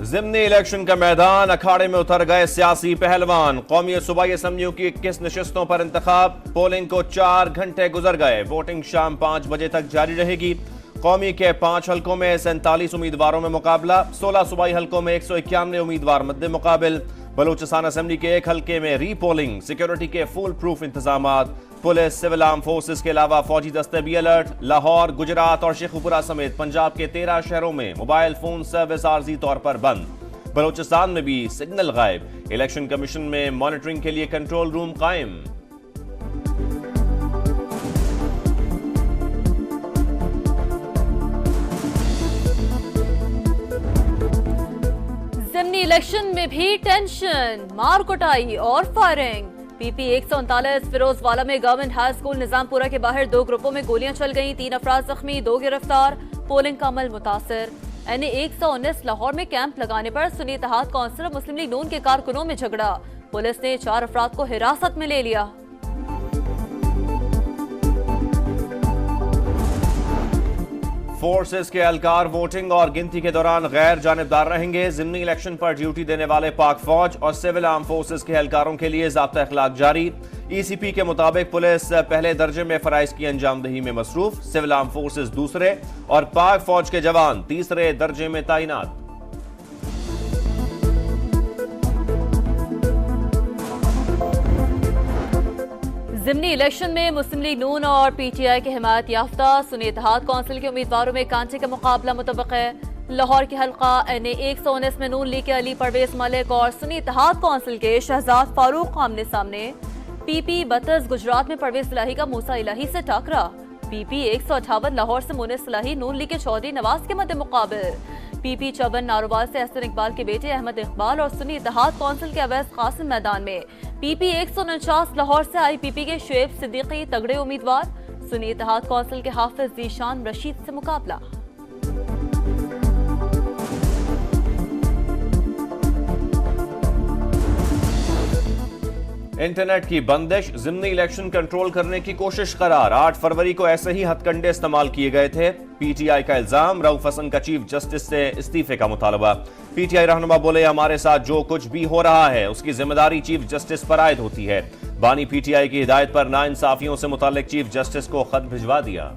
ضمنی الیکشن کا میدان، اکھاڑے میں اتر گئے سیاسی پہلوان۔ قومی اور صوبائی اسمبلیوں کی 21 نشستوں پر انتخاب، پولنگ کو 4 گھنٹے گزر گئے، ووٹنگ شام 5 بجے تک جاری رہے گی۔ قومی کے 5 حلقوں میں 47 امیدواروں میں مقابلہ، 16 صوبائی حلقوں میں 191 امیدوار مد مقابل۔ بلوچستان اسمبلی کے ایک حلقے میں ری پولنگ، سیکیورٹی کے فول پروف انتظامات، پولیس، سول آرم فورسز کے علاوہ فوجی دستے بھی الرٹ۔ لاہور، گجرات اور شیخوپورہ سمیت پنجاب کے 13 شہروں میں موبائل فون سروس عارضی طور پر بند۔ بلوچستان میں بھی سگنل غائب، الیکشن کمیشن میں مانیٹرنگ کے لیے کنٹرول روم قائم۔ ضمنی الیکشن میں بھی ٹینشن، مار کٹائی اور فائرنگ۔ پی پی 139 فیروز والا میں گورنمنٹ ہائی اسکول نظام پورہ کے باہر 2 گروپوں میں گولیاں چل گئیں، 3 افراد زخمی، 2 گرفتار، پولنگ کا عمل متاثر۔ این اے 119 لاہور میں کیمپ لگانے پر سنی اتحاد کونسل اور مسلم لیگ نون کے کارکنوں میں جھگڑا، پولیس نے 4 افراد کو حراست میں لے لیا۔ فورسز کے اہلکار ووٹنگ اور گنتی کے دوران غیر جانبدار رہیں گے، ضمنی الیکشن پر ڈیوٹی دینے والے پاک فوج اور سول آرم فورسز کے اہلکاروں کے لیے ضابطہ اخلاق جاری۔ ای سی پی کے مطابق پولیس پہلے درجے میں فرائض کی انجام دہی میں مصروف، سول آرم فورسز دوسرے اور پاک فوج کے جوان تیسرے درجے میں تعینات۔ ضمنی الیکشن میں مسلم لیگ نون اور پی ٹی آئی کے حمایت یافتہ سنی اتحاد کونسل کے امیدواروں میں کانٹے کا مقابلہ متوقع ہے۔ لاہور کے حلقہ این اے 119 میں نون لیگ کے علی پرویز ملک اور سنی اتحاد کونسل کے شہزاد فاروق آمنے سامنے۔ پی پی 32 گجرات میں پرویز الہی کا موسیٰ الہی سے ٹاکرا، پی پی 158 لاہور سے مونس الہی نون لیگ کے چودھری نواز کے مد مقابل، پی پی 54 ناروال سے احسن اقبال کے بیٹے احمد اقبال اور سنی اتحاد کونسل کے اویس قاسم میدان میں، پی پی 149 لاہور سے آئی پی پی کے شعیب صدیقی تگڑے امیدوار، سنی اتحاد کونسل کے حافظ ذیشان رشید سے مقابلہ۔ انٹرنیٹ کی بندش، ضمنی الیکشن کنٹرول کرنے کی کوشش قرار، 8 فروری کو ایسے ہی ہتھ کنڈے استعمال کیے گئے تھے۔ پی ٹی آئی کا الزام، رؤف حسن کا چیف جسٹس سے استعفے کا مطالبہ۔ پی ٹی آئی رہنما بولے، ہمارے ساتھ جو کچھ بھی ہو رہا ہے اس کی ذمہ داری چیف جسٹس پر عائد ہوتی ہے۔ بانی پی ٹی آئی کی ہدایت پر ناانصافیوں سے متعلق چیف جسٹس کو خط بھجوا دیا۔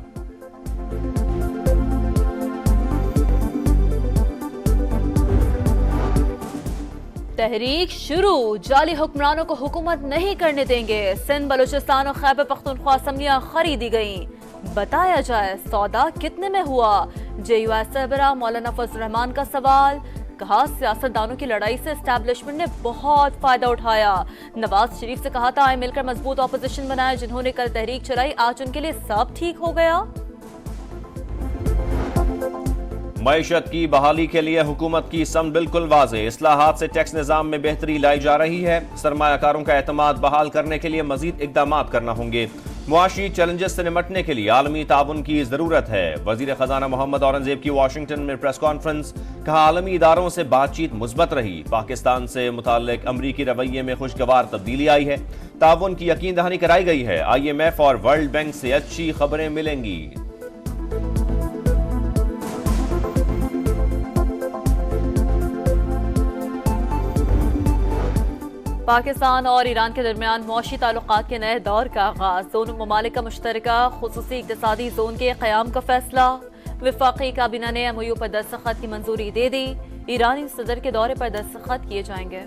تحریک شروع، جعلی حکمرانوں کو حکومت نہیں کرنے دیں گے، سندھ، بلوچستان اور خیبر پختونخوا اسمبلیاں خریدی گئیں، بتایا جائے سودا کتنے میں ہوا؟ جے یو آئی سربراہ مولانا فضل الرحمان کا سوال، کہا سیاستدانوں کی لڑائی سے اسٹیبلشمنٹ نے بہت فائدہ اٹھایا، نواز شریف سے کہا تھا آئے مل کر مضبوط اپوزیشن بنائے، جنہوں نے کل تحریک چلائی آج ان کے لیے سب ٹھیک ہو گیا۔ معیشت کی بحالی کے لیے حکومت کی سمت بالکل واضح، اصلاحات سے ٹیکس نظام میں بہتری لائی جا رہی ہے، سرمایہ کاروں کا اعتماد بحال کرنے کے لیے مزید اقدامات کرنا ہوں گے، معاشی چیلنجز سے نمٹنے کے لیے عالمی تعاون کی ضرورت ہے، وزیر خزانہ محمد اورنگزیب کی واشنگٹن میں پریس کانفرنس، کہا عالمی اداروں سے بات چیت مثبت رہی، پاکستان سے متعلق امریکی رویے میں خوشگوار تبدیلی آئی ہے، تعاون کی یقین دہانی کرائی گئی ہے، آئی ایم ایف اور ورلڈ بینک سے اچھی خبریں ملیں گی۔ پاکستان اور ایران کے درمیان معاشی تعلقات کے نئے دور کا آغاز، دونوں ممالک کا مشترکہ خصوصی اقتصادی زون کے قیام کا فیصلہ، وفاقی کابینہ نے ایم او یو پر دستخط کی منظوری دے دی، ایرانی صدر کے دورے پر دستخط کیے جائیں گے۔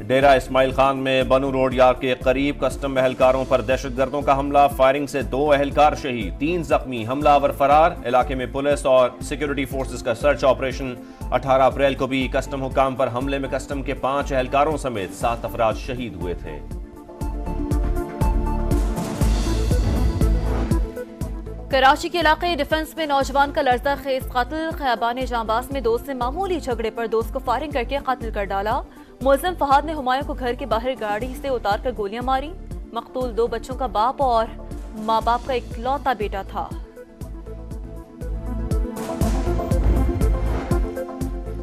ڈیرہ اسماعیل خان میں بنو روڈ یار کے قریب کسٹم اہلکاروں پر دہشت گردوں کا حملہ، فائرنگ سے 2 اہلکار شہید، 3 زخمی، حملہ آور فرار، علاقے میں پولیس اور سیکیورٹی فورسز کا سرچ آپریشن۔ 18 اپریل کو بھی کسٹم حکام پر حملے میں کسٹم کے 5 اہلکاروں سمیت 7 افراد شہید ہوئے تھے۔ کراچی کے علاقے ڈیفنس میں نوجوان کا لرزہ خیز قتل، خیابان جانباز میں دوست نے معمولی جھگڑے پر دوست کو فائرنگ کر کے قتل کر ڈالا، ملزم فہد نے ہمایوں کو گھر کے باہر گاڑی سے اتار کر گولیاں ماری، مقتول 2 بچوں کا باپ اور ماں باپ کا اکلوتا بیٹا تھا۔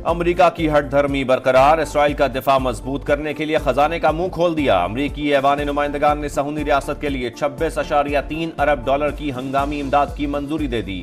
امریکہ کی ہٹ دھرمی برقرار، اسرائیل کا دفاع مضبوط کرنے کے لیے خزانے کا منہ کھول دیا، امریکی ایوان نمائندگان نے صہیونی ریاست کے لیے $26.3 ارب کی ہنگامی امداد کی منظوری دے دی،